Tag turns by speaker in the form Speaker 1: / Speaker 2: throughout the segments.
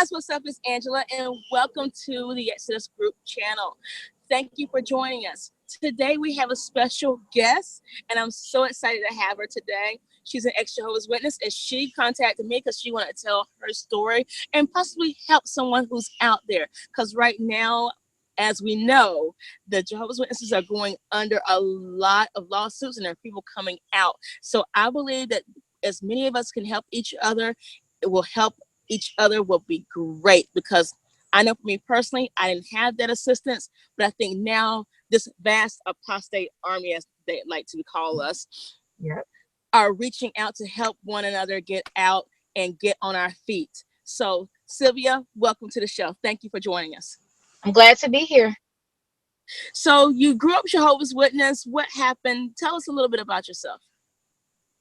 Speaker 1: guys, what's up? It's Angela, and welcome to the Exodus Group channel. Thank you for joining us. Today we have a special guest, and I'm so excited to have her today. She's an ex-Jehovah's Witness, and she contacted me because she wanted to tell her story and possibly help someone who's out there. Because right now, as we know, the Jehovah's Witnesses are going under a lot of lawsuits, and there are people coming out. So I believe that as many of us can help each other, it will help each other will be great, because I know for me personally, I didn't have that assistance, but I think now this vast apostate army, as they like to call us,
Speaker 2: Yep.
Speaker 1: are reaching out to help one another get out and get on our feet. So Sylvia, welcome to the show. Thank you for joining us.
Speaker 2: I'm glad to be here.
Speaker 1: So you grew up Jehovah's Witness. What happened? Tell us a little bit about yourself.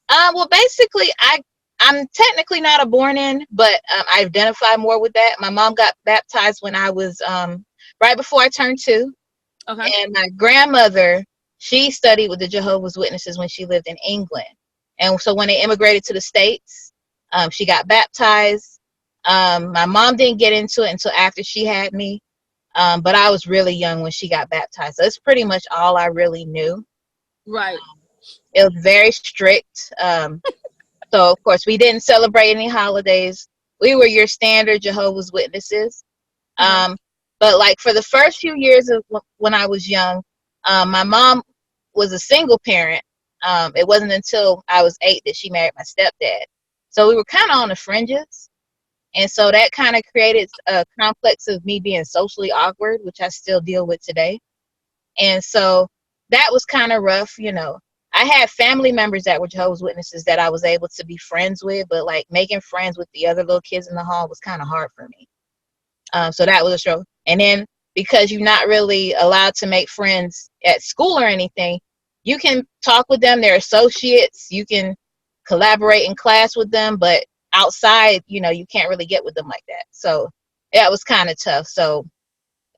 Speaker 2: Well, basically, I'm technically not a born-in, but I identify more with that. My mom got baptized when I was right before I turned 2.
Speaker 1: Okay.
Speaker 2: And my grandmother, she studied with the Jehovah's Witnesses when she lived in England. And so when they immigrated to the States, she got baptized. My mom didn't get into it until after she had me, but I was really young when she got baptized. So it's pretty much all I really knew.
Speaker 1: Right.
Speaker 2: It was very strict. So, of course, we didn't celebrate any holidays. We were your standard Jehovah's Witnesses. But like for the first few years of when I was young, my mom was a single parent. It wasn't until I was 8 that she married my stepdad. So we were kind of on the fringes. And so that kind of created a complex of me being socially awkward, which I still deal with today. And so that was kind of rough, you know. I had family members that were Jehovah's Witnesses that I was able to be friends with, but like making friends with the other little kids in the hall was kind of hard for me. So that was a struggle. And then because you're not really allowed to make friends at school or anything, you can talk with them, they're associates, you can collaborate in class with them, but outside, you know, you can't really get with them like that. So that was kind of tough. So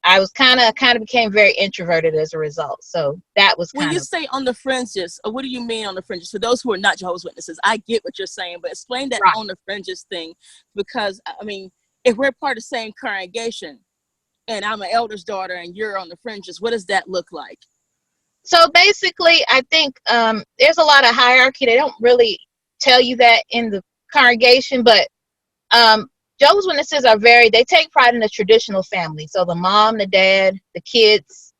Speaker 2: I was kind of became very introverted as a result. So that was
Speaker 1: When
Speaker 2: kind
Speaker 1: you
Speaker 2: of
Speaker 1: say on the fringes, what do you mean on the fringes? For those who are not Jehovah's Witnesses, I get what you're saying, but explain that
Speaker 2: right.
Speaker 1: on the fringes thing, because I mean, if we're part of the same congregation and I'm an elder's daughter and you're on the fringes, what does that look like?
Speaker 2: So basically, I think there's a lot of hierarchy. They don't really tell you that in the congregation, but Jehovah's Witnesses they take pride in the traditional family. So the mom, the dad, the kids,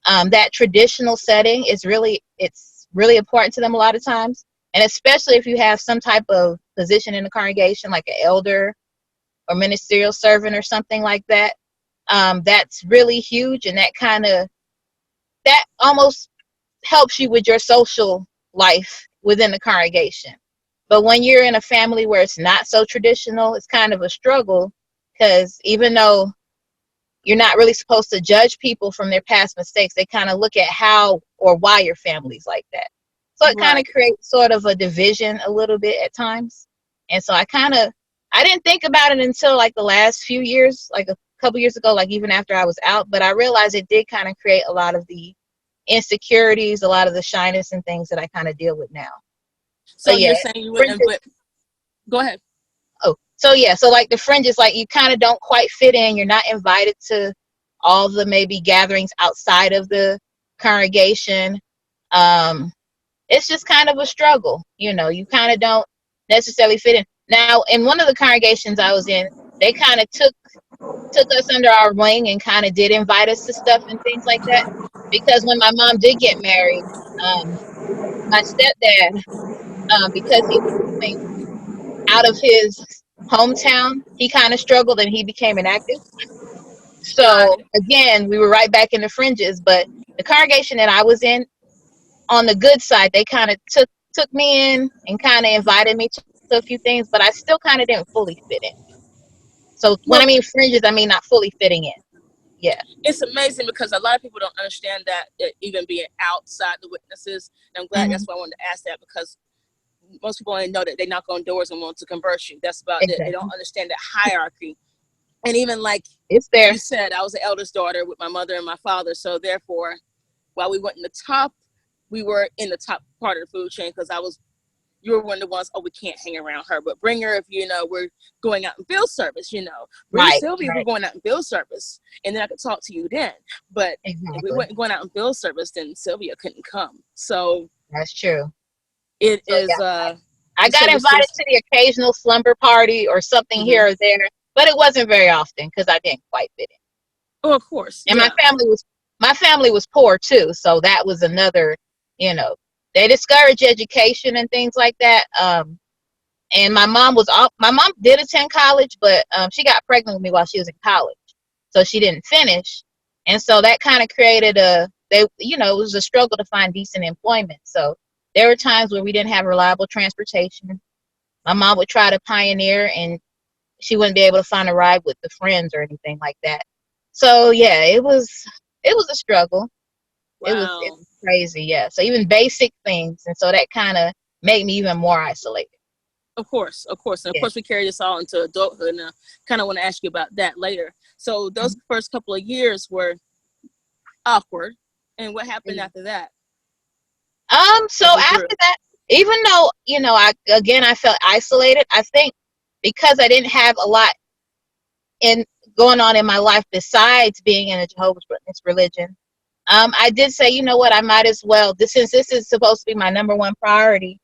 Speaker 2: that traditional setting it's really important to them a lot of times. And especially if you have some type of position in the congregation, like an elder or ministerial servant or something like that, that's really huge. And that almost helps you with your social life within the congregation. But when you're in a family where it's not so traditional, it's kind of a struggle, because even though you're not really supposed to judge people from their past mistakes, they kind of look at how or why your family's like that. So it kind of creates sort of a division a little bit at times. And so I didn't think about it until like the last few years, like a couple years ago, like even after I was out, but I realized it did kind of create a lot of the insecurities, a lot of the shyness and things that I kind of deal with now.
Speaker 1: So you're saying you wouldn't, but go ahead.
Speaker 2: So like the fringes, like you kind of don't quite fit in. You're not invited to all the maybe gatherings outside of the congregation. It's just kind of a struggle, you know. You kind of don't necessarily fit in. Now, in one of the congregations I was in, they kind of took us under our wing and kind of did invite us to stuff and things like that. Because when my mom did get married, my stepdad, because he was moving out of his hometown, he kind of struggled and he became inactive. So again, we were right back in the fringes. But the congregation that I was in, on the good side, they kind of took me in and kind of invited me to a few things, but I still kind of didn't fully fit in. So when I mean fringes, I mean not fully fitting in. Yeah.
Speaker 1: It's amazing because a lot of people don't understand that even being outside the witnesses. And I'm glad that's why I wanted to ask that, because most people only know that they knock on doors and want to convert you. That's about it. They don't understand that hierarchy. And even like
Speaker 2: it's there.
Speaker 1: You said, I was the eldest daughter with my mother and my father. So therefore, while we weren't in the top, we were in the top part of the food chain, because I was you were one of the ones, oh, we can't hang around her, but bring her if, you know, we're going out in field service, you know. Bring
Speaker 2: Right,
Speaker 1: Sylvia if we're
Speaker 2: right,
Speaker 1: going out in field service, and then I could talk to you then. But if we
Speaker 2: exactly.
Speaker 1: weren't going out in field service, then Sylvia couldn't come. So
Speaker 2: That's true.
Speaker 1: it
Speaker 2: So
Speaker 1: is,
Speaker 2: yeah, I
Speaker 1: so
Speaker 2: got
Speaker 1: you're
Speaker 2: invited to the occasional slumber party or something
Speaker 1: mm-hmm.
Speaker 2: here or there, but it wasn't very often because I didn't quite fit in.
Speaker 1: Oh, of course.
Speaker 2: And
Speaker 1: Yeah.
Speaker 2: my family was poor too, so that was another, you know, they discourage education and things like that. And my mom did attend college, but she got pregnant with me while she was in college, so she didn't finish, and so that kind of created it was a struggle to find decent employment. So there were times where we didn't have reliable transportation. My mom would try to pioneer, and she wouldn't be able to find a ride with the friends or anything like that. So yeah, it was a struggle. It
Speaker 1: Wow.
Speaker 2: was crazy, yeah. So even basic things, and so that kind of made me even more isolated.
Speaker 1: Of course, of course. And of
Speaker 2: Yeah.
Speaker 1: course, we carry this all into adulthood. And I kind of want to ask you about that later. So those first couple of years were awkward. And what happened
Speaker 2: Mhm.
Speaker 1: after that?
Speaker 2: So
Speaker 1: As you grew.
Speaker 2: after that, even though, I felt isolated, I think because I didn't have a lot in going on in my life besides being in a Jehovah's Witness religion, I did say, you know what, I might as well, since this is supposed to be my number one priority,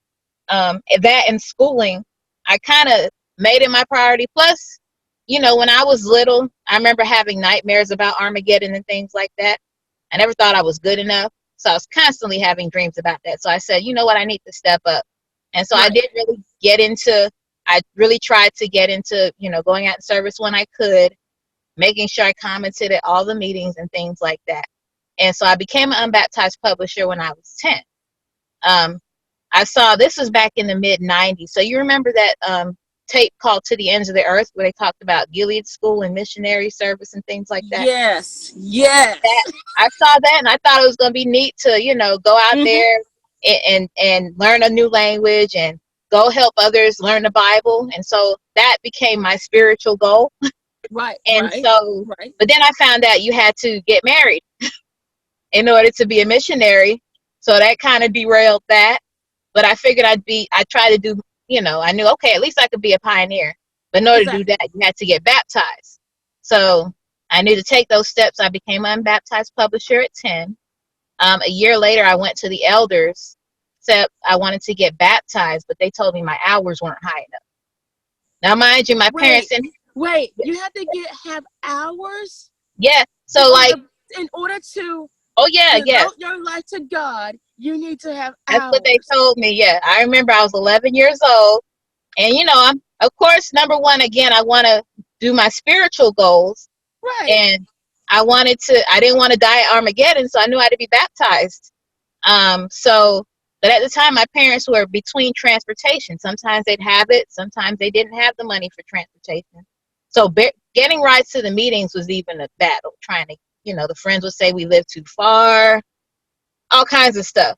Speaker 2: that and schooling, I kind of made it my priority. Plus, when I was little, I remember having nightmares about Armageddon and things like that. I never thought I was good enough. So I was constantly having dreams about that. So I said, you know what, I need to step up. And so
Speaker 1: Right.
Speaker 2: I really tried to get into, going out in service when I could, making sure I commented at all the meetings and things like that. And so I became an unbaptized publisher when I was 10. I saw, this was back in the mid 90s. So you remember that tape called To the Ends of the Earth, where they talked about Gilead School and missionary service and things like that?
Speaker 1: Yes. Yes.
Speaker 2: I saw that and I thought it was going to be neat to, go out
Speaker 1: Mm-hmm.
Speaker 2: there and learn a new language and go help others learn the Bible. And so that became my spiritual goal.
Speaker 1: Right.
Speaker 2: And
Speaker 1: Right.
Speaker 2: so,
Speaker 1: Right.
Speaker 2: but then I found out you had to get married in order to be a missionary. So that kind of derailed that. But I figured I try to do, I knew, okay, at least I could be a pioneer. But in order to do
Speaker 1: Exactly.
Speaker 2: that, you had to get baptized. So I knew to take those steps. I became an unbaptized publisher at 10. A year later, I went to the elders, said I wanted to get baptized, but they told me my hours weren't high enough. Now, mind you, my parents
Speaker 1: Wait.
Speaker 2: and
Speaker 1: Wait. You have to have hours
Speaker 2: yeah.
Speaker 1: in
Speaker 2: So
Speaker 1: order
Speaker 2: like,
Speaker 1: to, in order to
Speaker 2: oh yeah, yeah.
Speaker 1: devote your life to God. You need to have
Speaker 2: That's what they
Speaker 1: hours.
Speaker 2: told me. Yeah, I remember I was 11 years old, and I'm of course number one. Again, I want to do my spiritual goals,
Speaker 1: Right.
Speaker 2: and I didn't want to die at Armageddon, so I knew I had to be baptized. But at the time, my parents were between transportation. Sometimes they'd have it, sometimes they didn't have the money for transportation. So getting rides to the meetings was even a battle. Trying to, the friends would say we live too far, all kinds of stuff.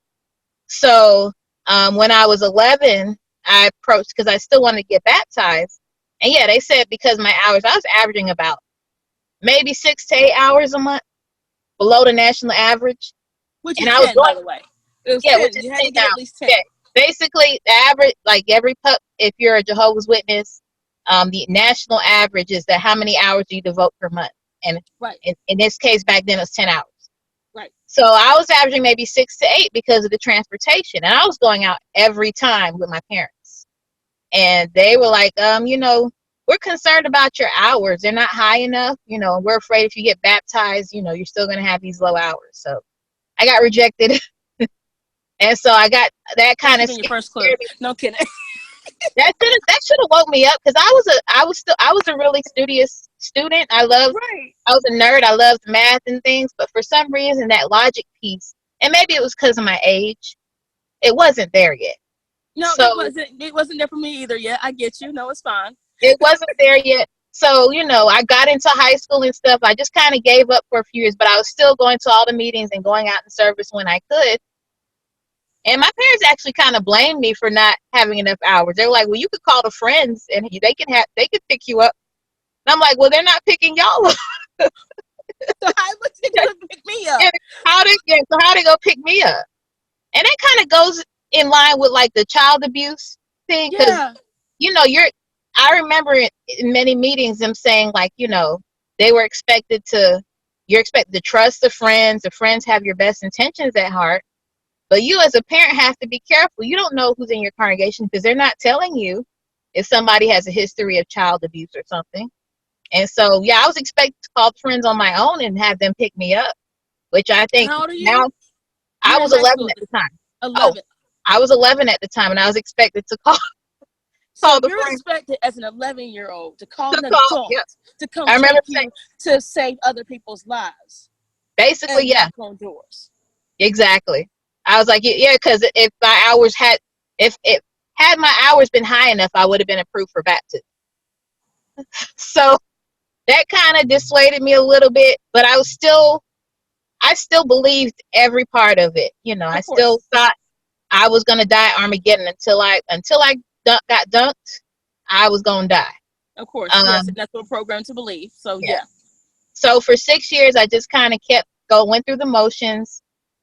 Speaker 2: So when I was 11, I approached because I still wanted to get baptized. And yeah, they said because my hours, I was averaging about maybe 6 to 8 hours a month below the national average.
Speaker 1: Which
Speaker 2: And
Speaker 1: is
Speaker 2: I was
Speaker 1: 10, by
Speaker 2: going,
Speaker 1: the way. It was
Speaker 2: yeah, which
Speaker 1: 10.
Speaker 2: is
Speaker 1: You had
Speaker 2: 10
Speaker 1: to get
Speaker 2: now.
Speaker 1: at least 10.
Speaker 2: Yeah, basically the average, like every pup, if you're a Jehovah's Witness, the national average is that how many hours do you devote per month? And
Speaker 1: Right.
Speaker 2: in this case, back then it was 10 hours.
Speaker 1: Right.
Speaker 2: So I was averaging maybe 6 to 8 because of the transportation. And I was going out every time with my parents. And they were like, we're concerned about your hours. They're not high enough. We're afraid if you get baptized, you're still going to have these low hours. So I got rejected. And so I got that
Speaker 1: That
Speaker 2: kind
Speaker 1: should
Speaker 2: of
Speaker 1: have been your
Speaker 2: scared
Speaker 1: first clue.
Speaker 2: me.
Speaker 1: No kidding.
Speaker 2: That should have woke me up because I was a really studious student.
Speaker 1: Right.
Speaker 2: I was a nerd. I loved math and things, but for some reason that logic piece, and maybe it was because of my age, it wasn't there yet.
Speaker 1: No,
Speaker 2: So
Speaker 1: it wasn't there for me either yet. I get you. No, it's fine.
Speaker 2: it wasn't there yet. So, I got into high school and stuff. I just kind of gave up for a few years, but I was still going to all the meetings and going out in service when I could. And my parents actually kind of blamed me for not having enough hours. They were like, well, you could call the friends and they could pick you up. And I'm like, well, they're not picking y'all up.
Speaker 1: So how was it going to pick me up?
Speaker 2: And so how they go pick me up? And that kind of goes in line with like the child abuse thing, because
Speaker 1: Yeah.
Speaker 2: you know I remember in many meetings them saying like, they were expected to you're expected to trust the friends have your best intentions at heart, but you as a parent have to be careful. You don't know who's in your congregation because they're not telling you if somebody has a history of child abuse or something. And so yeah, I was expected to call friends on my own and have them pick me up, which I think
Speaker 1: How old are you?
Speaker 2: now
Speaker 1: You
Speaker 2: I
Speaker 1: were in
Speaker 2: was
Speaker 1: high
Speaker 2: 11
Speaker 1: school.
Speaker 2: at the time. Oh,
Speaker 1: 11.
Speaker 2: I was 11 at the time, and I was expected to call
Speaker 1: So
Speaker 2: the
Speaker 1: you're
Speaker 2: friend
Speaker 1: expected as an 11-year-old to call
Speaker 2: to
Speaker 1: an
Speaker 2: call.
Speaker 1: adult
Speaker 2: Yeah,
Speaker 1: to come
Speaker 2: I remember
Speaker 1: take
Speaker 2: saying
Speaker 1: you to save other people's lives
Speaker 2: basically,
Speaker 1: and
Speaker 2: yeah,
Speaker 1: knock on doors.
Speaker 2: exactly. I was like, yeah, because if it had my hours been high enough, I would have been approved for baptism. So that kind of dissuaded me a little bit, but I still believed every part of it. I
Speaker 1: Of course.
Speaker 2: still thought I was gonna die Armageddon until I got dunked. I was gonna die.
Speaker 1: Of course. Yes, and
Speaker 2: Um,
Speaker 1: that's what we're programmed to believe. So
Speaker 2: yeah.
Speaker 1: yeah.
Speaker 2: So for 6 years, I just kind of went through the motions.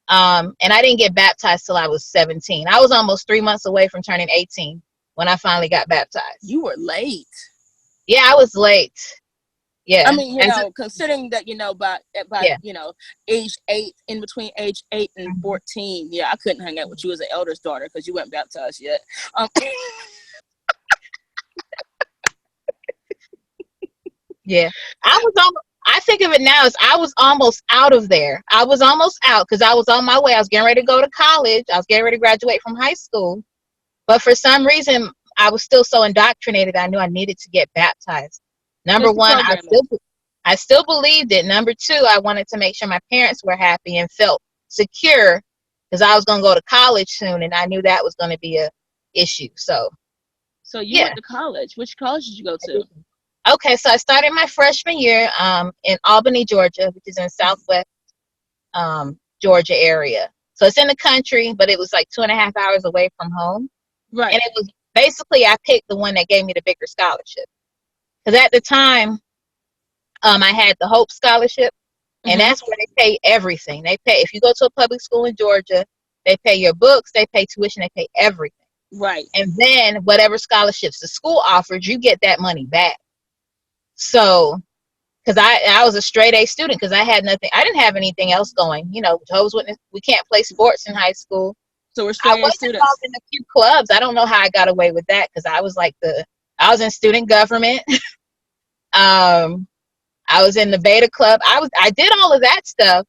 Speaker 2: And I didn't get baptized till I was 17. I was almost 3 months away from turning 18 when I finally got baptized.
Speaker 1: You were late.
Speaker 2: Yeah, I was late.
Speaker 1: I
Speaker 2: Yeah.
Speaker 1: mean,
Speaker 2: As
Speaker 1: considering that, by
Speaker 2: yeah.
Speaker 1: age 8, in between age 8 and
Speaker 2: Mhm.
Speaker 1: 14, yeah, I couldn't hang out with you as an elder's daughter because you weren't baptized yet. Um,
Speaker 2: Yeah. I think of it now as I was almost out of there. I was almost out because I was on my way. I was getting ready to go to college. I was getting ready to graduate from high school. But for some reason, I was still so indoctrinated. I knew I needed to get baptized. Number
Speaker 1: just the
Speaker 2: one,
Speaker 1: programming.
Speaker 2: I still believed it. Number two, I wanted to make sure my parents were happy and felt secure because I was going to go to college soon, and I knew that was going to be a issue. So
Speaker 1: So you
Speaker 2: yeah.
Speaker 1: went to college. Which college did you go to?
Speaker 2: Okay, so I started my freshman year in Albany, Georgia, which is in Southwest Georgia area. So it's in the country, but it was like 2.5 hours away from home.
Speaker 1: Right.
Speaker 2: And it was basically I picked the one that gave me the bigger scholarship. Because at the time, I had the Hope Scholarship, and
Speaker 1: Mm-hmm.
Speaker 2: that's where they pay everything. They pay if you go to a public school in Georgia, they pay your books, they pay tuition, they pay everything.
Speaker 1: Right.
Speaker 2: And then whatever scholarships the school offers, you get that money back. So because I was a straight A student because I didn't have anything else going. Jehovah's Witness, we can't play sports in high school.
Speaker 1: So we're
Speaker 2: I
Speaker 1: straight A
Speaker 2: was involved
Speaker 1: students.
Speaker 2: in a few clubs. I don't know how I got away with that because I was in student government. um, I was in the beta club. I did all of that stuff.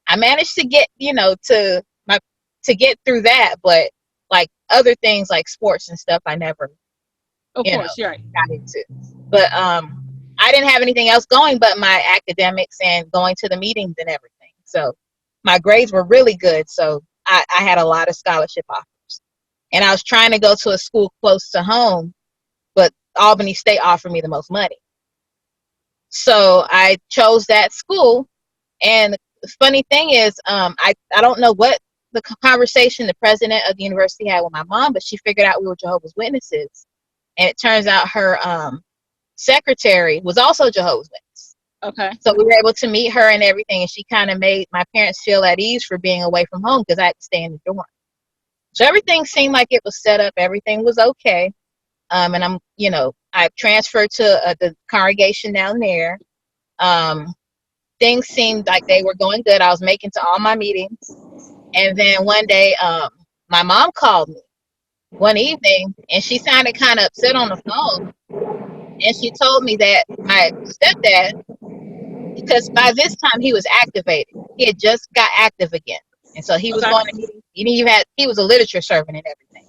Speaker 2: I managed to get, to get through that, but like other things like sports and stuff, I never,
Speaker 1: Of
Speaker 2: you know,
Speaker 1: course, you're right.
Speaker 2: got into. But I didn't have anything else going but my academics and going to the meetings and everything. So my grades were really good. So I had a lot of scholarship offers. And I was trying to go to a school close to home, but Albany State offered me the most money. So I chose that school. And the funny thing is, I don't know what the conversation the president of the university had with my mom, but she figured out we were Jehovah's Witnesses. And it turns out her secretary was also Jehovah's Witness.
Speaker 1: Okay.
Speaker 2: So we were able to meet her and everything. And she kind of made my parents feel at ease for being away from home because I had to stay in the dorm. So everything seemed like it was set up. Everything was okay. And I transferred to the congregation down there. Things seemed like they were going good. I was making to all my meetings. And then one day, my mom called me one evening and she sounded kind of upset on the phone. And she told me that my stepdad, because by this time he was activated, he had just got active again. And so he was
Speaker 1: Okay.
Speaker 2: going to meetings. He was a literature servant and everything.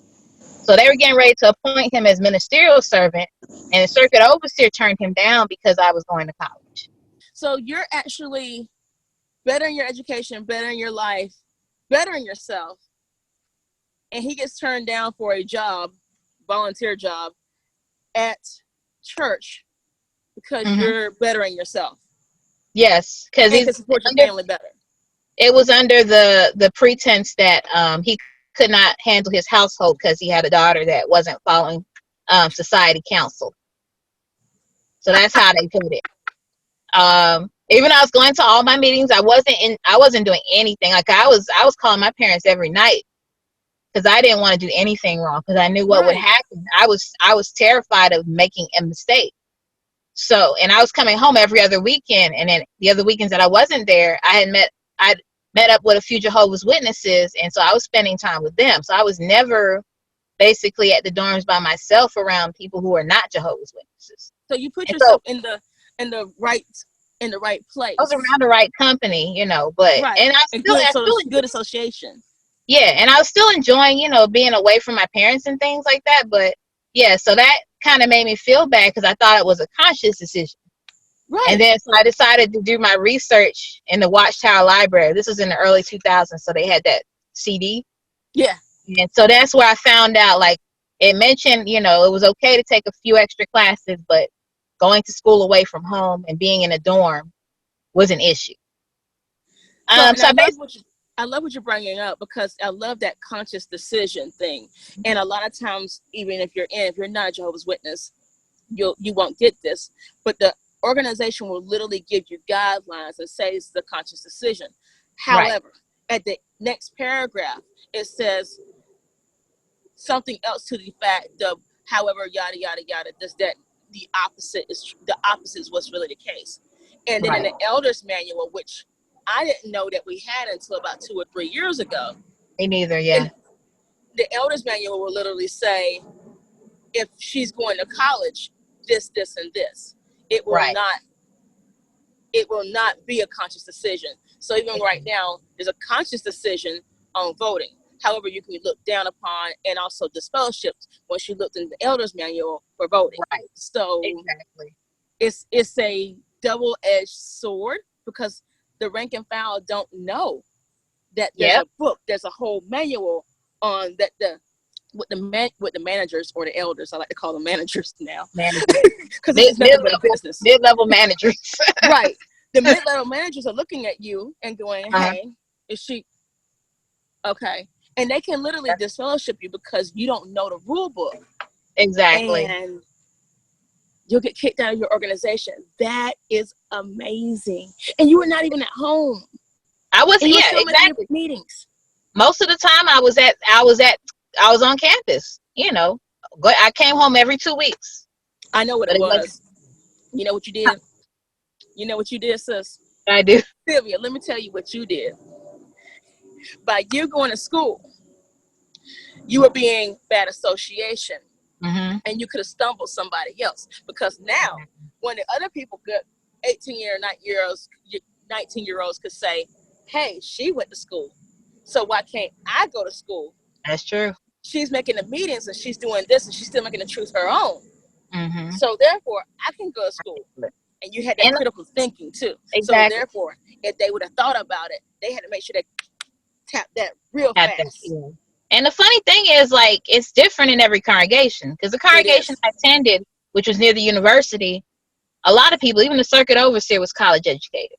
Speaker 2: So they were getting ready to appoint him as ministerial servant. And the circuit overseer turned him down because I was going to college.
Speaker 1: So you're actually bettering your education, bettering your life, bettering yourself, and he gets turned down for a job, volunteer job, at church because
Speaker 2: Mm-hmm.
Speaker 1: you're bettering yourself
Speaker 2: Yes, because
Speaker 1: and can support your family better.
Speaker 2: it was under the pretense that he could not handle his household because he had a daughter that wasn't following society counsel. So that's how they put it. Even though I was going to all my meetings, I wasn't doing anything. Like I was calling my parents every night because I didn't want to do anything wrong because I knew what would
Speaker 1: Right.
Speaker 2: happen. I was terrified of making a mistake. So, and I was coming home every other weekend, and then the other weekends that I wasn't there, I'd met up with a few Jehovah's Witnesses, and so I was spending time with them. So I was never basically at the dorms by myself around people who are not Jehovah's Witnesses.
Speaker 1: So you put
Speaker 2: And so
Speaker 1: yourself in the right
Speaker 2: I was
Speaker 1: place.
Speaker 2: around the right company, but
Speaker 1: Right.
Speaker 2: and
Speaker 1: And
Speaker 2: I still
Speaker 1: good association.
Speaker 2: yeah, and I was still enjoying, being away from my parents and things like that. But yeah, so that kind of made me feel bad because I thought it was a conscious decision. And
Speaker 1: Right.
Speaker 2: then so I decided to do my research in the Watchtower Library. This was in the early 2000s, so they had that CD.
Speaker 1: Yeah.
Speaker 2: And so that's where I found out, like, it mentioned, it was okay to take a few extra classes, but going to school away from home and being in a dorm was an issue.
Speaker 1: So, and
Speaker 2: So I basically,
Speaker 1: I love what you're bringing up because I love that conscious decision thing. And a lot of times, even if you're not a Jehovah's Witness, you won't get this. But the organization will literally give you guidelines and say it's the conscious decision.
Speaker 2: right,
Speaker 1: However, at the next paragraph, it says something else to the fact of however yada yada yada. Does that the opposite is what's really the case. And then in
Speaker 2: right.
Speaker 1: the elders manual, which I didn't know that we had until about 2 or 3 years ago,
Speaker 2: Me neither, yeah.
Speaker 1: and the elders manual will literally say if she's going to college, this, and this. It will
Speaker 2: Right.
Speaker 1: not be a conscious decision. So even right now, there's a conscious decision on voting. However, you can be looked down upon and also disfellowshipped once you looked in the elders manual for voting.
Speaker 2: Right.
Speaker 1: So
Speaker 2: Exactly.
Speaker 1: it's a double-edged sword because the rank and file don't know that there's
Speaker 2: Yep.
Speaker 1: a book, there's a whole manual on that with the managers or the elders. I like to call them managers now
Speaker 2: Managers.
Speaker 1: because it's nothing but a business.
Speaker 2: Mid-level managers.
Speaker 1: Right. The mid-level managers are looking at you and going,
Speaker 2: Uh-huh.
Speaker 1: hey, is she okay? And they can literally disfellowship you because you don't know the rule book.
Speaker 2: Exactly.
Speaker 1: And you'll get kicked out of your organization. That is amazing. And you were not even at home.
Speaker 2: I was,
Speaker 1: And you were
Speaker 2: yeah,
Speaker 1: still making your
Speaker 2: exactly.
Speaker 1: meetings.
Speaker 2: Most of the time I was on campus, I came home every 2 weeks.
Speaker 1: I know what
Speaker 2: But
Speaker 1: it
Speaker 2: it was
Speaker 1: was. You know what you did? You know what you did, sis?
Speaker 2: I do.
Speaker 1: Sylvia, let me tell you what you did. By you going to school, you were being bad association.
Speaker 2: Mm-hmm.
Speaker 1: And you could have stumbled somebody else. Because now, when the other people, good 19-year-olds could say, hey, she went to school. So why can't I go to school?
Speaker 2: That's true.
Speaker 1: She's making the meetings and she's doing this and she's still making the truth her own.
Speaker 2: Mm-hmm.
Speaker 1: So therefore, I can go to school. And you had that critical thinking too.
Speaker 2: Exactly.
Speaker 1: So therefore, if they would have thought about it, they had to make sure they tapped that real
Speaker 2: At
Speaker 1: fast.
Speaker 2: that, yeah. And the funny thing is, like, it's different in every congregation because the congregation I attended, which was near the university, a lot of people, even the circuit overseer, was college educated.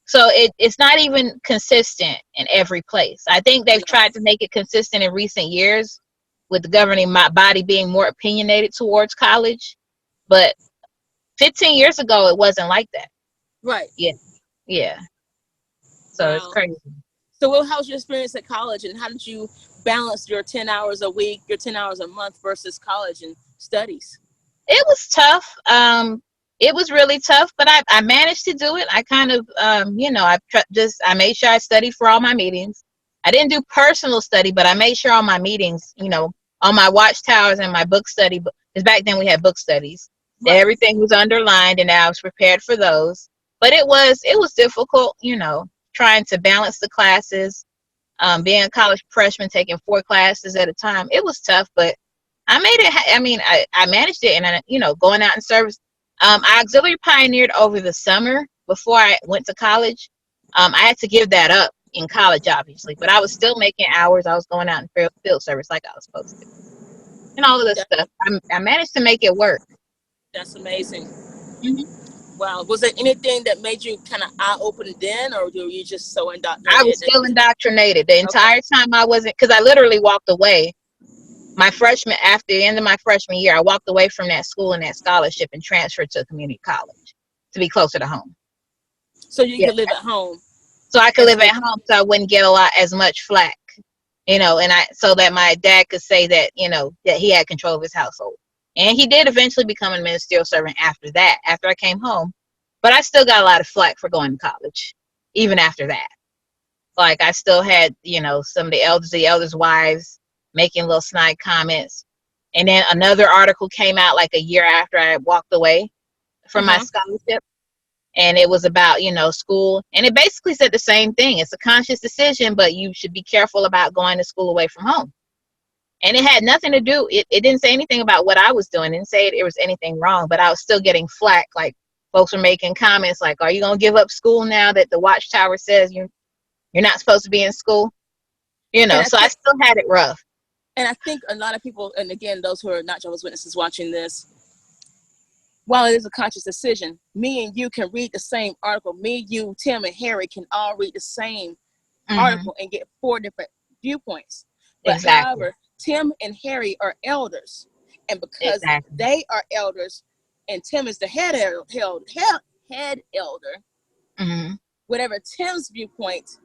Speaker 2: So it's not even consistent in every place. I think they've tried to make it consistent in recent years with the governing body being more opinionated towards college. But 15 years ago, it wasn't like that.
Speaker 1: Right.
Speaker 2: Yeah. Yeah. So It's crazy.
Speaker 1: So what was your experience at college and how did you balance your 10 hours a week, your 10 hours a month versus college and studies?
Speaker 2: It was tough. It was really tough, but I managed to do it. I kind of, I made sure I studied for all my meetings. I didn't do personal study, but I made sure all my meetings, on my watchtowers and my book study, because back then we had book studies, that everything was underlined and I was prepared for those. But it was difficult, trying to balance the classes, being a college freshman, taking 4 classes at a time. It was tough, but I made it. I managed it, and going out in service. I auxiliary pioneered over the summer before I went to college. I had to give that up in college, obviously, but I was still making hours. I was going out in field service like I was supposed to, and all of this stuff. I managed to make it work.
Speaker 1: That's amazing.
Speaker 2: Mm-hmm.
Speaker 1: Wow. Was there anything that made you kind of eye-opened then, or were you just so indoctrinated?
Speaker 2: I was still indoctrinated the entire time. I wasn't, because I literally walked away. After the end of my freshman year, I walked away from that school and that scholarship and transferred to a community college to be closer to home.
Speaker 1: So you could live at home.
Speaker 2: So I could live at home, so I wouldn't get as much flack, and so that my dad could say that, that he had control of his household. And he did eventually become a ministerial servant after that, after I came home. But I still got a lot of flack for going to college, even after that. Like, I still had, some of the elders' wives making little snide comments. And then another article came out like a year after I walked away from my scholarship. And it was about, school. And it basically said the same thing. It's a conscious decision, but you should be careful about going to school away from home. And it had nothing to do, it didn't say anything about what I was doing. It didn't say it was anything wrong, but I was still getting flack. Like, folks were making comments like, are you going to give up school now that the watchtower says you're not supposed to be in school? So I still had it rough.
Speaker 1: And I think a lot of people, and again, those who are not Jehovah's Witnesses watching this, while it is a conscious decision, me and you can read the same article. Me, you, Tim, and Harry can all read the same article and get 4 different viewpoints. But
Speaker 2: exactly.
Speaker 1: However, Tim and Harry are elders. And because they are elders, and Tim is the head elder, whatever Tim's viewpoint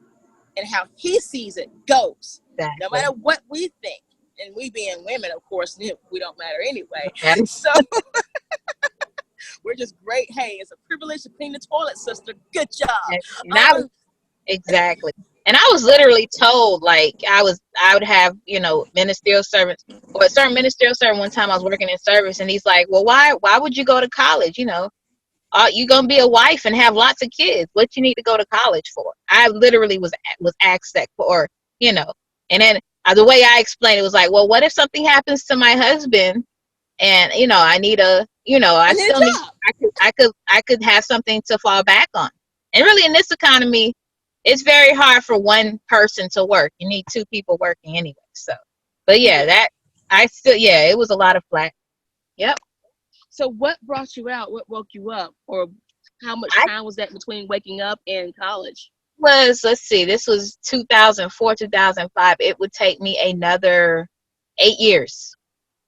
Speaker 1: and how he sees it goes. Exactly. No matter what we think. And we being women, of course, we don't matter anyway. So we're just great. Hey, it's a privilege to clean the toilet, sister. Good job.
Speaker 2: Exactly. And I was literally told, like, I would have, ministerial servants, or a certain ministerial servant. One time I was working in service, and he's like, well, why would you go to college? You're going to be a wife and have lots of kids. What you need to go to college for? I literally was asked that for, and then the way I explained it was like, well, what if something happens to my husband and, I need I could have something to fall back on. And really in this economy, it's very hard for one person to work. You need 2 people working anyway. So, but yeah, it was a lot of flack. Yep.
Speaker 1: So what brought you out? What woke you up? Or how much time was that between waking up and college?
Speaker 2: Let's see, this was 2004, 2005. It would take me another 8 years.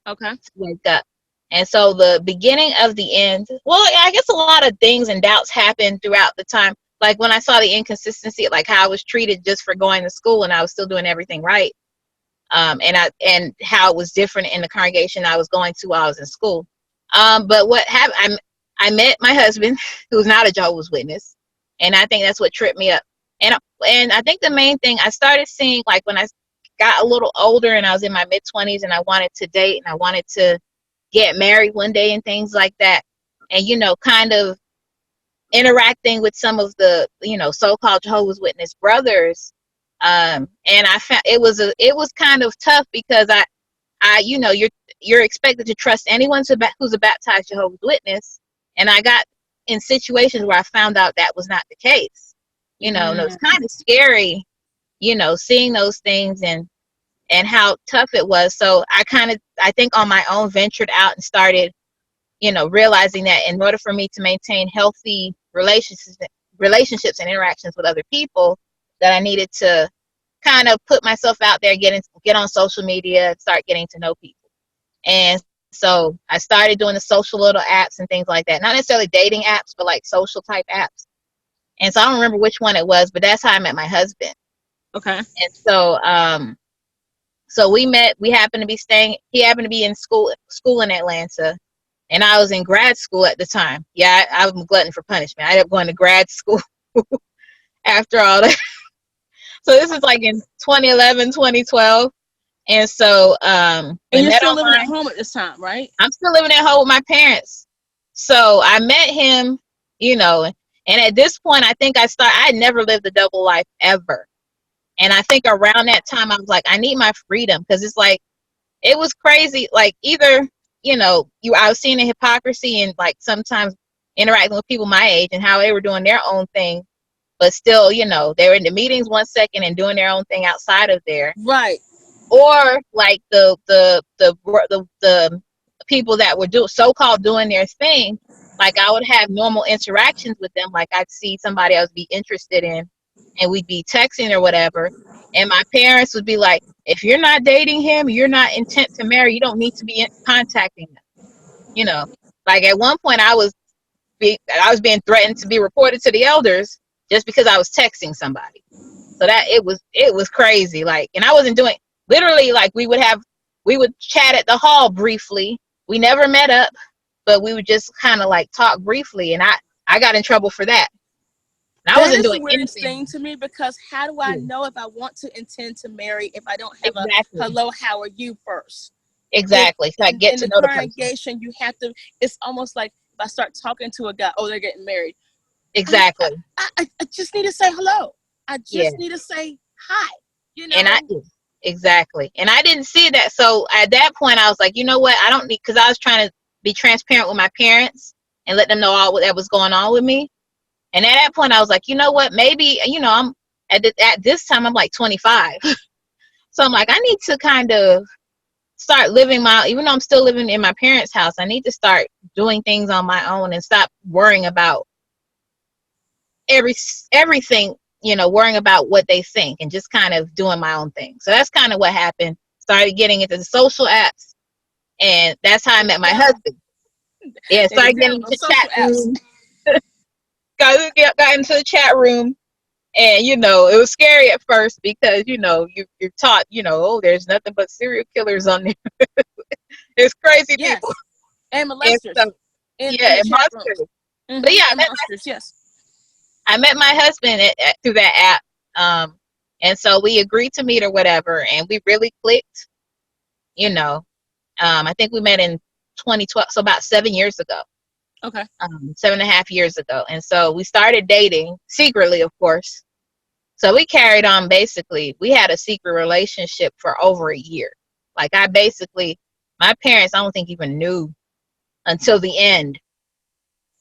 Speaker 1: Okay.
Speaker 2: To wake up. And so the beginning of the end, well, I guess a lot of things and doubts happened throughout the time. Like when I saw the inconsistency, like how I was treated just for going to school and I was still doing everything right. And how it was different in the congregation I was going to while I was in school. But what happened, I met my husband, who's not a Jehovah's Witness. And I think that's what tripped me up. And I think the main thing I started seeing, like when I got a little older and I was in my mid-20s and I wanted to date and I wanted to get married one day and things like that. And, kind of interacting with some of the, so-called Jehovah's Witness brothers. And I found it was kind of tough because you're expected to trust anyone who's a baptized Jehovah's Witness. And I got in situations where I found out that was not the case. And it was kind of scary, seeing those things and how tough it was. So I think on my own ventured out and started, realizing that in order for me to maintain healthy relationships and interactions with other people, that I needed to kind of put myself out there, get on social media, start getting to know people. And so I started doing the social little apps and things like that. Not necessarily dating apps, but like social type apps. And so I don't remember which one it was, but that's how I met my husband.
Speaker 1: Okay.
Speaker 2: And so we met. He happened to be in school in Atlanta, and I was in grad school at the time. Yeah, I'm a glutton for punishment. I ended up going to grad school after all that. So this is like in 2011, 2012. And so
Speaker 1: and you're still living at home at this time, right?
Speaker 2: I'm still living at home with my parents. So I met him, and at this point, I think I never lived a double life ever. And I think around that time, I was like, I need my freedom, because it's like, it was crazy. Like either, I was seeing the hypocrisy and like sometimes interacting with people my age and how they were doing their own thing, but still, they were in the meetings one second and doing their own thing outside of there.
Speaker 1: Right.
Speaker 2: Or like the people that were so-called doing their thing. Like I would have normal interactions with them. Like I'd see somebody I would be interested in and we'd be texting or whatever. And my parents would be like, if you're not dating him, you're not intent to marry, you don't need to be contacting them. Like at one point I was being threatened to be reported to the elders just because I was texting somebody. So that it was crazy. Like, and I wasn't doing, literally, like, we would chat at the hall briefly. We never met up, but we would just kind of like talk briefly, and I got in trouble for that. And I
Speaker 1: That
Speaker 2: wasn't
Speaker 1: is the
Speaker 2: doing
Speaker 1: weirdest
Speaker 2: anything.
Speaker 1: thing to me, because how do I know if I want to intend to marry if I don't have a
Speaker 2: Exactly.
Speaker 1: hello, how are you first?
Speaker 2: Exactly. So I get
Speaker 1: In
Speaker 2: to
Speaker 1: the
Speaker 2: know the person.
Speaker 1: congregation, you have to, it's almost like if I start talking to a guy, oh, they're getting married.
Speaker 2: Exactly.
Speaker 1: I just need to say hello. I
Speaker 2: Yeah.
Speaker 1: just need to say hi,
Speaker 2: And exactly. And I didn't see that. So at that point, I was like, you know what? I don't need, because I was trying to be transparent with my parents and let them know all what that was going on with me. And at that point, I was like, you know what? Maybe, I'm at this time, I'm like 25. So I'm like, I need to kind of start living even though I'm still living in my parents' house, I need to start doing things on my own and stop worrying about everything, worrying about what they think, and just kind of doing my own thing. So that's kind of what happened. Started getting into the social apps, and that's how I met my husband. Yeah, started getting into chat room. got into the chat room, and it was scary at first because you're taught, oh, there's nothing but serial killers on there. There's crazy people
Speaker 1: and molesters.
Speaker 2: And so,
Speaker 1: in
Speaker 2: and
Speaker 1: the chat
Speaker 2: monsters.
Speaker 1: Mm-hmm.
Speaker 2: But yeah, I met my husband through that app. And so we agreed to meet or whatever, and we really clicked. I think we met in 2012, so about 7 years ago.
Speaker 1: Okay.
Speaker 2: 7.5 years ago. And so we started dating secretly, of course. So we carried on. Basically, we had a secret relationship for over a year. Like, my parents, I don't think, even knew until the end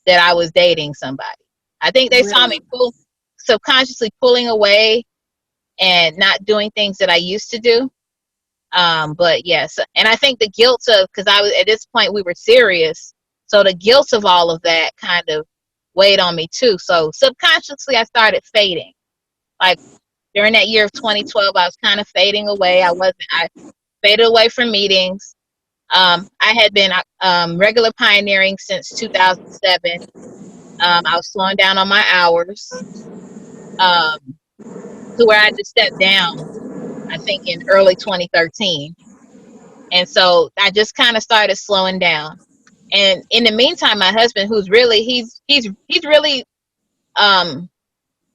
Speaker 2: that I was dating somebody. I think they saw me subconsciously pulling away and not doing things that I used to do. But yes, and I think the guilt of, because at this point we were serious, so the guilt of all of that kind of weighed on me too. So subconsciously I started fading. Like, during that year of 2012, I was kind of fading away. I faded away from meetings. I had been regular pioneering since 2007. I was slowing down on my hours, to where I had to step down, I think, in early 2013. And so I just kind of started slowing down. And in the meantime, my husband, who's really, he's really,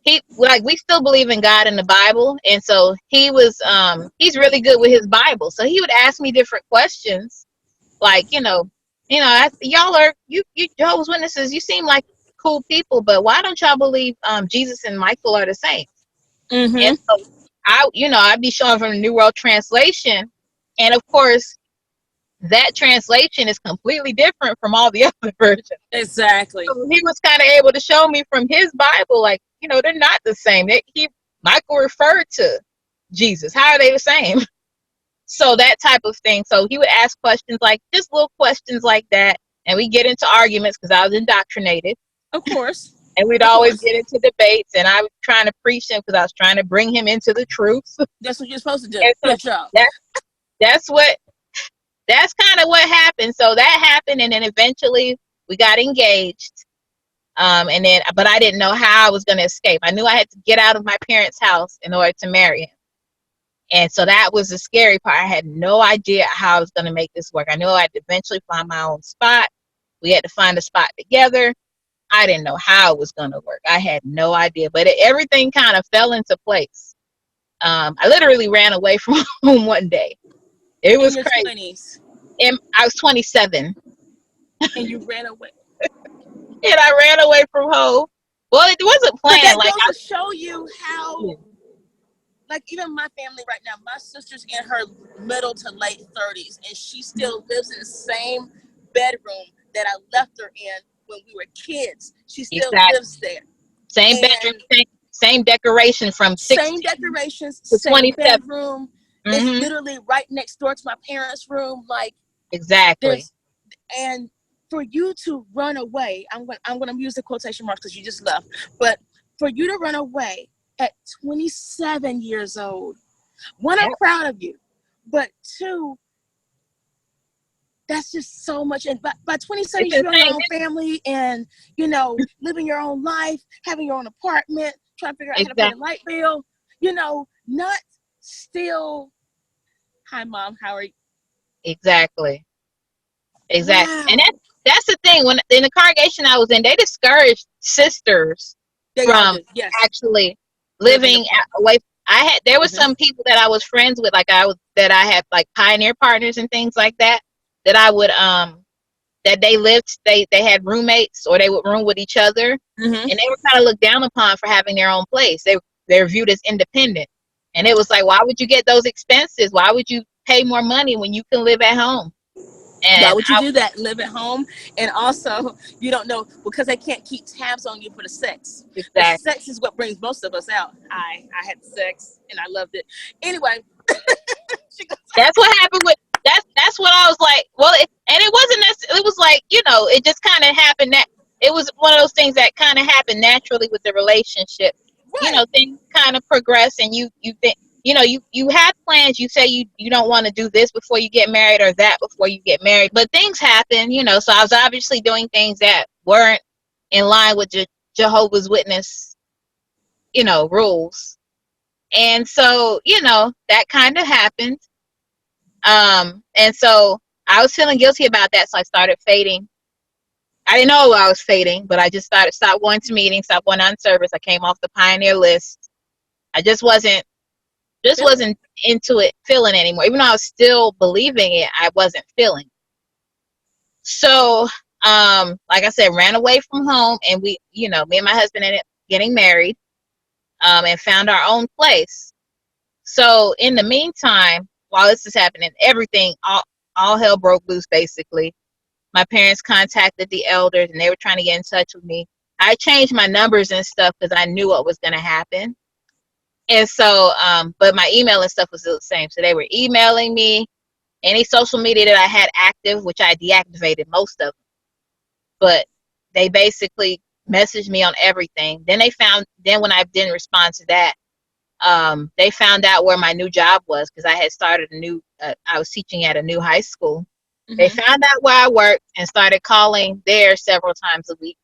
Speaker 2: we still believe in God and the Bible. And so he's really good with his Bible. So he would ask me different questions, like, y'all are, you Jehovah's Witnesses, you seem like cool people, but why don't y'all believe Jesus and Michael are the same?
Speaker 1: Mm-hmm.
Speaker 2: And so I'd be showing from the New World Translation, and of course that translation is completely different from all the other versions.
Speaker 1: Exactly.
Speaker 2: So he was kind of able to show me from his Bible, like, they're not the same. Michael referred to Jesus. How are they the same? So that type of thing. So he would ask questions, like just little questions like that, and we get into arguments because I was indoctrinated.
Speaker 1: Of course.
Speaker 2: And we'd always get into debates, and I was trying to preach him because I was trying to bring him into the truth.
Speaker 1: That's what you're supposed to do.
Speaker 2: So
Speaker 1: good job.
Speaker 2: That's kind of what happened. So that happened, and then eventually we got engaged. But I didn't know how I was going to escape. I knew I had to get out of my parents' house in order to marry him. And so that was the scary part. I had no idea how I was going to make this work. I knew I had to eventually find my own spot. We had to find a spot together. I didn't know how it was going to work. I had no idea, but everything kind of fell into place. I literally ran away from home one day. It was crazy.
Speaker 1: 20s.
Speaker 2: And I was 27.
Speaker 1: And you ran away.
Speaker 2: And I ran away from home. Well, it wasn't planned.
Speaker 1: But that goes to show you how, like, even my family right now, my sister's in her middle to late 30s, and she still lives in the same bedroom that I left her in when we were kids. She still lives there.
Speaker 2: Same bedroom, same decoration from 16
Speaker 1: same decorations,
Speaker 2: to
Speaker 1: same
Speaker 2: 27.
Speaker 1: bedroom. It's literally right next door to my parents' room. Like,
Speaker 2: exactly.
Speaker 1: And for you to run away, I'm gonna use the quotation marks because you just left. But for you to run away at 27 years old, one, I'm proud of you, but two, that's just so much. And by 27, you're your own family, and living your own life, having your own apartment, trying to figure out how to pay a light bill. Not still Hi, Mom. How are you?
Speaker 2: Exactly. Exactly. And
Speaker 1: Wow.
Speaker 2: that's the thing. When in the congregation I was in, they discouraged sisters
Speaker 1: They all
Speaker 2: from
Speaker 1: do. Yes.
Speaker 2: actually
Speaker 1: Living
Speaker 2: living
Speaker 1: apart.
Speaker 2: away. There were
Speaker 1: Hmm.
Speaker 2: some people that I was friends with, like I had like pioneer partners and things like that, that I would that they had roommates, or they would room with each other,
Speaker 1: Hmm.
Speaker 2: and they were kind of looked down upon for having their own place. They're viewed as independent, and it was like, why would you get those expenses? Why would you pay more money when you can live at home?
Speaker 1: Why
Speaker 2: And
Speaker 1: would you do that? Live at home, and also you don't know because they can't keep tabs on you for the sex. The
Speaker 2: exactly.
Speaker 1: sex is what brings most of us out. I had sex and I loved it. Anyway, she goes,
Speaker 2: That's what happened with that's what I was like. Well, and it wasn't necessarily, it was like, it just kind of happened that it was one of those things that kind of happened naturally with the relationship.
Speaker 1: right.
Speaker 2: Things kind of progress, and you think, you have plans. You say you don't want to do this before you get married, or that before you get married, but things happen. So I was obviously doing things that weren't in line with Jehovah's Witness, rules. And so, that kind of happened. And so I was feeling guilty about that, so I started fading. I didn't know I was fading, but I just stopped going to meetings, stopped going on service. I came off the pioneer list. I
Speaker 1: Feeling it.
Speaker 2: just wasn't into it, feeling anymore. Even though I was still believing it, I wasn't feeling. So, like I said, ran away from home, and me and my husband ended up getting married, and found our own place. So in the meantime, while this is happening, everything, all hell broke loose, basically. My parents contacted the elders, and they were trying to get in touch with me. I changed my numbers and stuff because I knew what was going to happen. And so, but my email and stuff was still the same. So they were emailing me any social media that I had active, which I deactivated most of them. But they basically messaged me on everything. Then when I didn't respond to that, they found out where my new job was, because I had started I was teaching at a new high school. They
Speaker 1: Hmm.
Speaker 2: found out where I worked and started calling there several times a week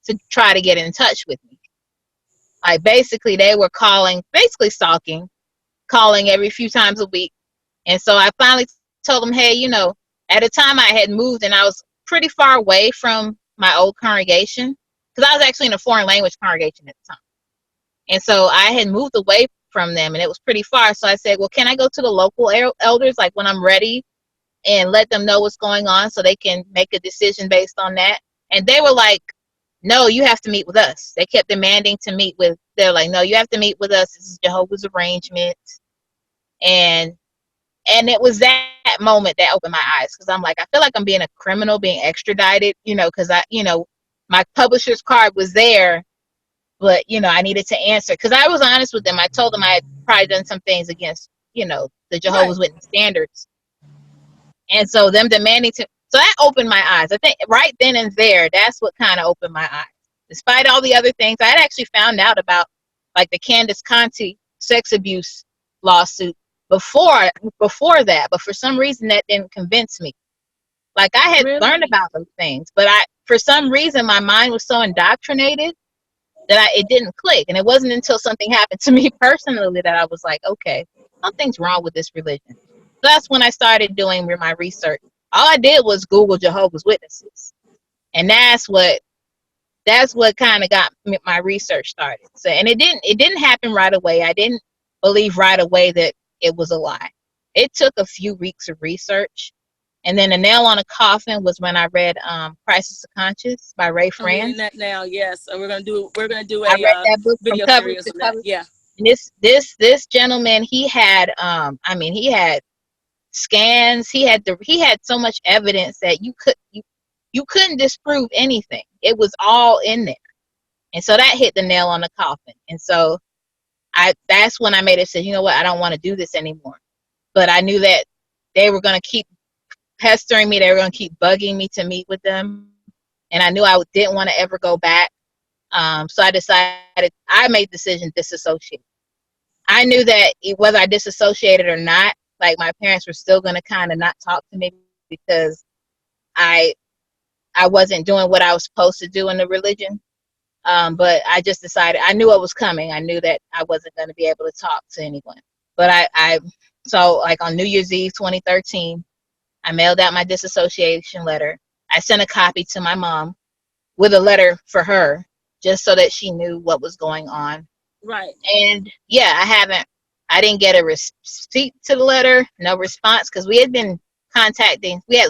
Speaker 2: to try to get in touch with me. Like, basically, they were calling, basically stalking, calling every few times a week. And so I finally told them, hey, at a time I had moved, and I was pretty far away from my old congregation, because I was actually in a foreign language congregation at the time. And so I had moved away from them, and it was pretty far. So I said, well, can I go to the local elders, like, when I'm ready, and let them know what's going on so they can make a decision based on that? And they were like, no, you have to meet with us. They kept demanding to meet with, they're like, no, you have to meet with us. This is Jehovah's arrangement. And it was that moment that opened my eyes, because I'm like, I feel like I'm being a criminal, being extradited, because my publisher's card was there, but I needed to answer, because I was honest with them. I told them I had probably done some things against, the
Speaker 1: Right.
Speaker 2: Jehovah's Witness standards. And so them demanding to, so that opened my eyes. I think right then and there, that's what kind of opened my eyes. Despite all the other things, I had actually found out about, like, the Candace Conti sex abuse lawsuit before that, but for some reason that didn't convince me. Like, I had learned
Speaker 1: Really?
Speaker 2: about those things, but for some reason, my mind was so indoctrinated that it didn't click. And it wasn't until something happened to me personally that I was like, okay, something's wrong with this religion. So that's when I started doing my research. All I did was Google Jehovah's Witnesses, and that's what kind of got my research started. So, and it didn't happen right away. I didn't believe right away that it was a lie. It took a few weeks of research. And then the nail on the coffin was when I read Crisis of Conscience by Ray
Speaker 1: I'm reading
Speaker 2: Franz.
Speaker 1: that now. Yes. So we're gonna do
Speaker 2: I
Speaker 1: a
Speaker 2: read that book from
Speaker 1: video
Speaker 2: cover
Speaker 1: series
Speaker 2: to
Speaker 1: on that.
Speaker 2: cover.
Speaker 1: Yeah.
Speaker 2: And this gentleman, he had he had scans, he had so much evidence that you couldn't disprove anything. It was all in there. And so that hit the nail on the coffin. And so that's when I made it say, you know what, I don't want to do this anymore. But I knew that they were going to keep pestering me. They were going to keep bugging me to meet with them. And I knew I didn't want to ever go back. So I made the decision to disassociate. I knew that whether I disassociated or not, like, my parents were still going to kind of not talk to me, because I I wasn't doing what I was supposed to do in the religion. But I just decided, I knew what was coming. I knew that I wasn't going to be able to talk to anyone. But So like on New Year's Eve 2013, I mailed out my disassociation letter. I sent a copy to my mom with a letter for her, just so that she knew what was going on.
Speaker 1: Right.
Speaker 2: And yeah, I didn't get a receipt to the letter, no response, because we had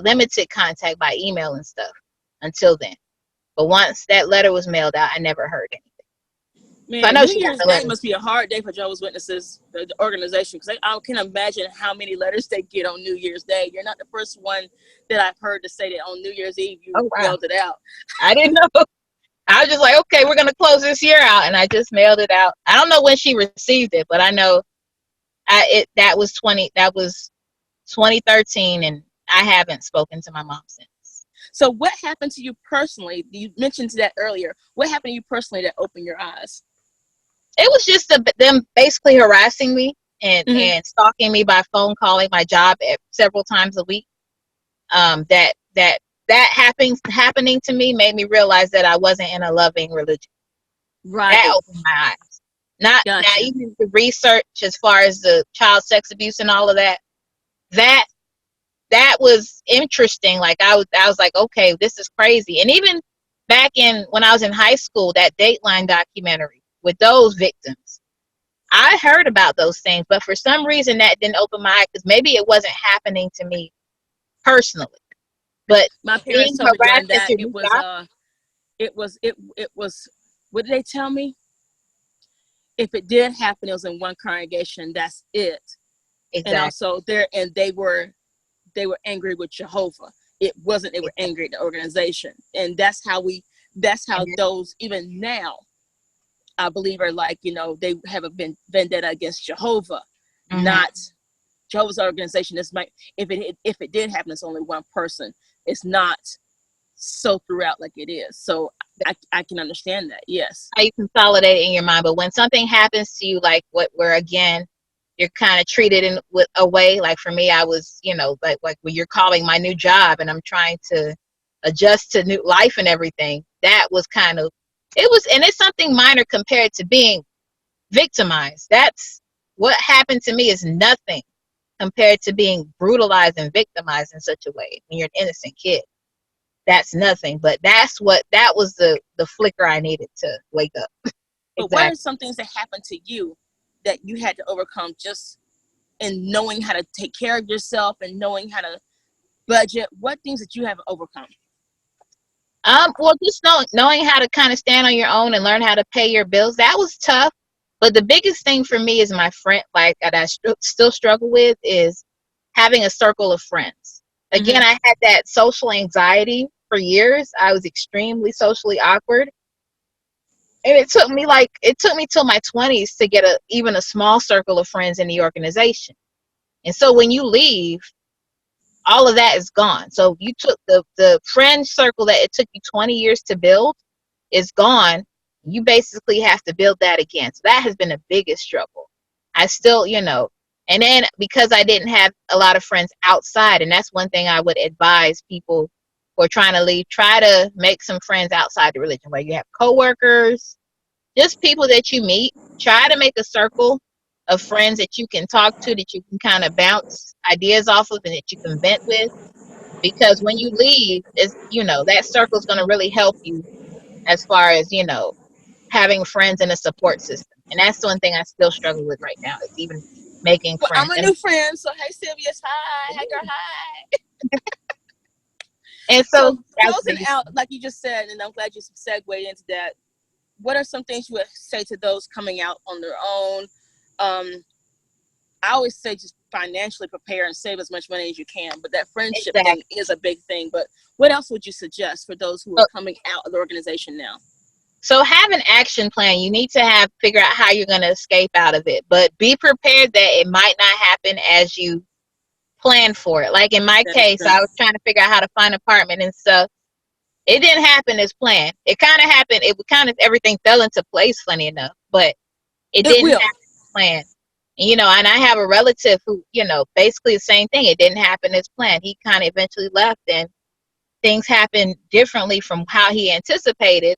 Speaker 2: limited contact by email and stuff until then. But once that letter was mailed out, I never heard anything. So I
Speaker 1: Man,
Speaker 2: know
Speaker 1: New
Speaker 2: she got
Speaker 1: Year's
Speaker 2: the
Speaker 1: Day
Speaker 2: letter.
Speaker 1: must be a hard day for Jehovah's Witnesses, the organization, because I can imagine how many letters they get on New Year's Day. You're not the first one that I've heard to say that on New Year's Eve you
Speaker 2: Oh wow.
Speaker 1: mailed it out.
Speaker 2: I didn't know. I was just like, okay, we're gonna close this year out, and I just mailed it out. I don't know when she received it, but I know that was 2013, and I haven't spoken to my mom since.
Speaker 1: So what happened to you personally? You mentioned that earlier. What happened to you personally that opened your eyes?
Speaker 2: It was just them basically harassing me and
Speaker 1: Mm-hmm.
Speaker 2: and stalking me by phone, calling my job several times a week. That happening to me made me realize that I wasn't in a loving religion. That
Speaker 1: Right.
Speaker 2: opened my eyes. Not now,
Speaker 1: Gotcha.
Speaker 2: even the research as far as the child sex abuse and all of that. That that was interesting. Like I was like, okay, this is crazy. And even back in when I was in high school, that Dateline documentary with those victims, I heard about those things, but for some reason that didn't open my eyes because maybe it wasn't happening to me personally. But
Speaker 1: My parents
Speaker 2: being
Speaker 1: told me during
Speaker 2: harassed at
Speaker 1: that
Speaker 2: your new job,
Speaker 1: it was what did they tell me? If it did happen, it was in one congregation. That's it. And
Speaker 2: exactly,
Speaker 1: also they were angry with Jehovah. It wasn't they were
Speaker 2: exactly.
Speaker 1: angry at the organization. And that's how those even now I believe are like, they have a vendetta against Jehovah,
Speaker 2: Mm-hmm.
Speaker 1: not Jehovah's organization. This might if it did happen, it's only one person. It's not so throughout like it is. So I can understand that. Yes.
Speaker 2: How you consolidate it in your mind, but when something happens to you, like where again you're kind of treated in with a way, like for me, I was, like when you're calling my new job and I'm trying to adjust to new life and everything. That was kind of it was, and it's something minor compared to being victimized. That's what happened to me is nothing compared to being brutalized and victimized in such a way when you're an innocent kid. That's nothing, but that was the flicker I needed to wake up.
Speaker 1: But what are
Speaker 2: Exactly.
Speaker 1: some things that happened to you that you had to overcome just in knowing how to take care of yourself and knowing how to budget? What things that you have overcome?
Speaker 2: Well, just knowing how to kind of stand on your own and learn how to pay your bills, that was tough. But the biggest thing for me is my friend, like that I still struggle with, is having a circle of friends. Again,
Speaker 1: Mm-hmm.
Speaker 2: I had that social anxiety for years. I was extremely socially awkward, and it took me till my 20s to get even a small circle of friends in the organization. And so when you leave, all of that is gone. So you took the friend circle that it took you 20 years to build is gone. You basically have to build that again. So that has been the biggest struggle. I still, and then because I didn't have a lot of friends outside, and that's one thing I would advise people who are trying to leave, try to make some friends outside the religion, where you have coworkers, just people that you meet. Try to make a circle of friends that you can talk to, that you can kind of bounce ideas off of, and that you can vent with. Because when you leave, that circle is going to really help you as far as having friends and a support system. And that's the one thing I still struggle with right now, is even making
Speaker 1: Well, I'm
Speaker 2: friends.
Speaker 1: a
Speaker 2: And
Speaker 1: new friend, so hey Sylvia, hi, hey girl, hi.
Speaker 2: and so
Speaker 1: So
Speaker 2: that's the
Speaker 1: closing
Speaker 2: biggest
Speaker 1: out,
Speaker 2: thing.
Speaker 1: like you just said, and I'm glad you segued into that. What are some things you would say to those coming out on their own? I always say just financially prepare and save as much money as you can, but that friendship
Speaker 2: Exactly.
Speaker 1: thing is a big thing. But what else would you suggest for those who are
Speaker 2: So,
Speaker 1: coming out of the organization now?
Speaker 2: so have an action plan. You need to figure out how you're going to escape out of it, but be prepared that it might not happen as you plan for it. Like in my
Speaker 1: That makes
Speaker 2: case, I was
Speaker 1: sense.
Speaker 2: trying to figure out how to find an apartment and stuff. It didn't happen as planned. It kind of happened. It kind of everything fell into place, funny enough, but it
Speaker 1: It
Speaker 2: didn't
Speaker 1: will.
Speaker 2: happen as planned. And I have a relative who, basically the same thing. It didn't happen as planned. He kind of eventually left, and things happened differently from how he anticipated.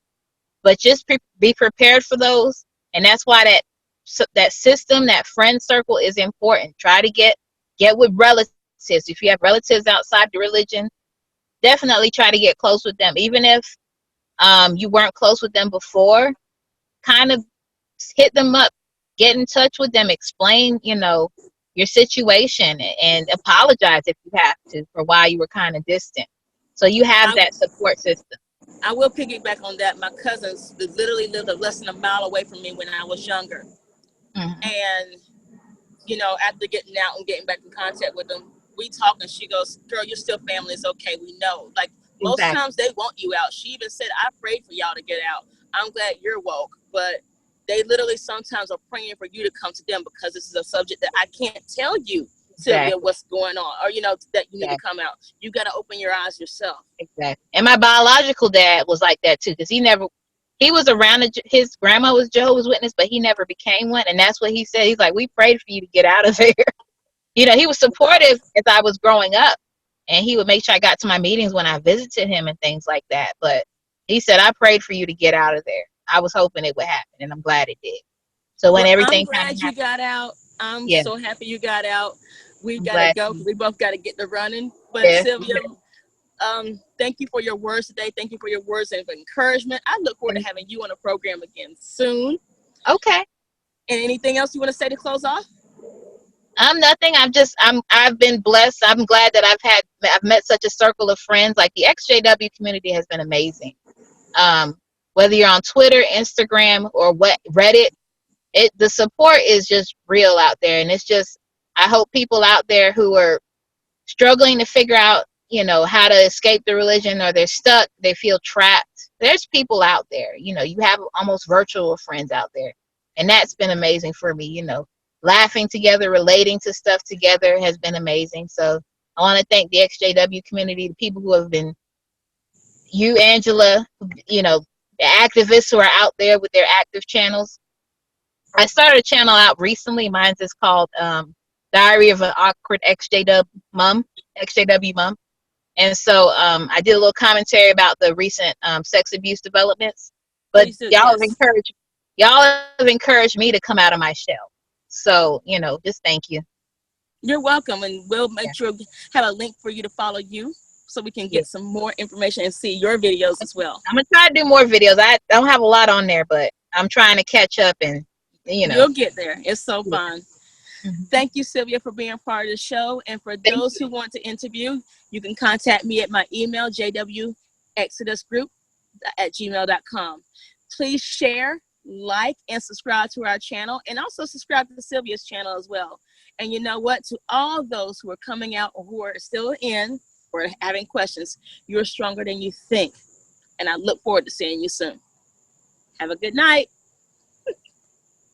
Speaker 2: But just be prepared for those, and that's why that system, that friend circle, is important. Try to get Get with relatives. If you have relatives outside the religion, definitely try to get close with them. Even if you weren't close with them before, kind of hit them up, get in touch with them, explain, your situation, and apologize if you have to for why you were kind of distant. So you have
Speaker 1: I,
Speaker 2: that support system.
Speaker 1: I will piggyback on that. My cousins literally lived less than a mile away from me when I was younger.
Speaker 2: Mm-hmm.
Speaker 1: And, after getting out and getting back in contact with them, we talk and she goes, girl, you're still family. It's okay. We know. Like, most
Speaker 2: Exactly.
Speaker 1: times they want you out. She even said, I prayed for y'all to get out. I'm glad you're woke. But they literally sometimes are praying for you to come to them because this is a subject that I can't tell you, Sylvia,
Speaker 2: Exactly.
Speaker 1: what's going on, or, that you need to
Speaker 2: Exactly.
Speaker 1: come out. You got to open your eyes yourself.
Speaker 2: Exactly. And my biological dad was like that too, because he was around, his grandma was Jehovah's Witness, but he never became one. And that's what he said. He's like, we prayed for you to get out of there. He was supportive as I was growing up, and he would make sure I got to my meetings when I visited him and things like that. But he said, I prayed for you to get out of there. I was hoping it would happen, and I'm glad it did. So when
Speaker 1: Well, I'm
Speaker 2: everything kind of
Speaker 1: glad you
Speaker 2: happened,
Speaker 1: got out. I'm
Speaker 2: yeah,
Speaker 1: so happy you got out. We
Speaker 2: I'm
Speaker 1: got to
Speaker 2: glad.
Speaker 1: go because we both got to get the running. But
Speaker 2: Yeah.
Speaker 1: Sylvia, thank you for your words today. Thank you for your words of encouragement. I look forward to having you on the program again soon.
Speaker 2: Okay.
Speaker 1: And anything else you want to say to close off?
Speaker 2: I'm nothing. I've been blessed. I'm glad that I've met such a circle of friends. Like the XJW community has been amazing. Whether you're on Twitter, Instagram, or Reddit, the support is just real out there. And it's just, I hope people out there who are struggling to figure out, how to escape the religion, or they're stuck, they feel trapped. There's people out there, you have almost virtual friends out there. And that's been amazing for me, laughing together, relating to stuff together has been amazing. So I want to thank the XJW community, the people who have been, you, Angela, the activists who are out there with their active channels. I started a channel out recently. Mine's is called Diary of an Awkward XJW Mom. And so I did a little commentary about the recent sex abuse developments. But
Speaker 1: Please do.
Speaker 2: y'all have
Speaker 1: Yes.
Speaker 2: encouraged me to come out of my shell. So, just thank you.
Speaker 1: You're welcome. And we'll
Speaker 2: Yeah.
Speaker 1: make sure we have a link for you to follow you so we can
Speaker 2: Yeah.
Speaker 1: get some more information and see your videos as well.
Speaker 2: I'm gonna try to do more videos. I don't have a lot on there, but I'm trying to catch up and
Speaker 1: You'll get there. It's so
Speaker 2: yeah.
Speaker 1: fun.
Speaker 2: Mhm.
Speaker 1: Thank you, Sylvia, for being part of the show. And for
Speaker 2: Thank
Speaker 1: those
Speaker 2: you.
Speaker 1: who want to interview, you can contact me at my email, jwexodusgroup@gmail.com. Please share, like, and subscribe to our channel, and also subscribe to Sylvia's channel as well. And you know what? To all those who are coming out or who are still in or having questions, you're stronger than you think. And I look forward to seeing you soon. Have a good night.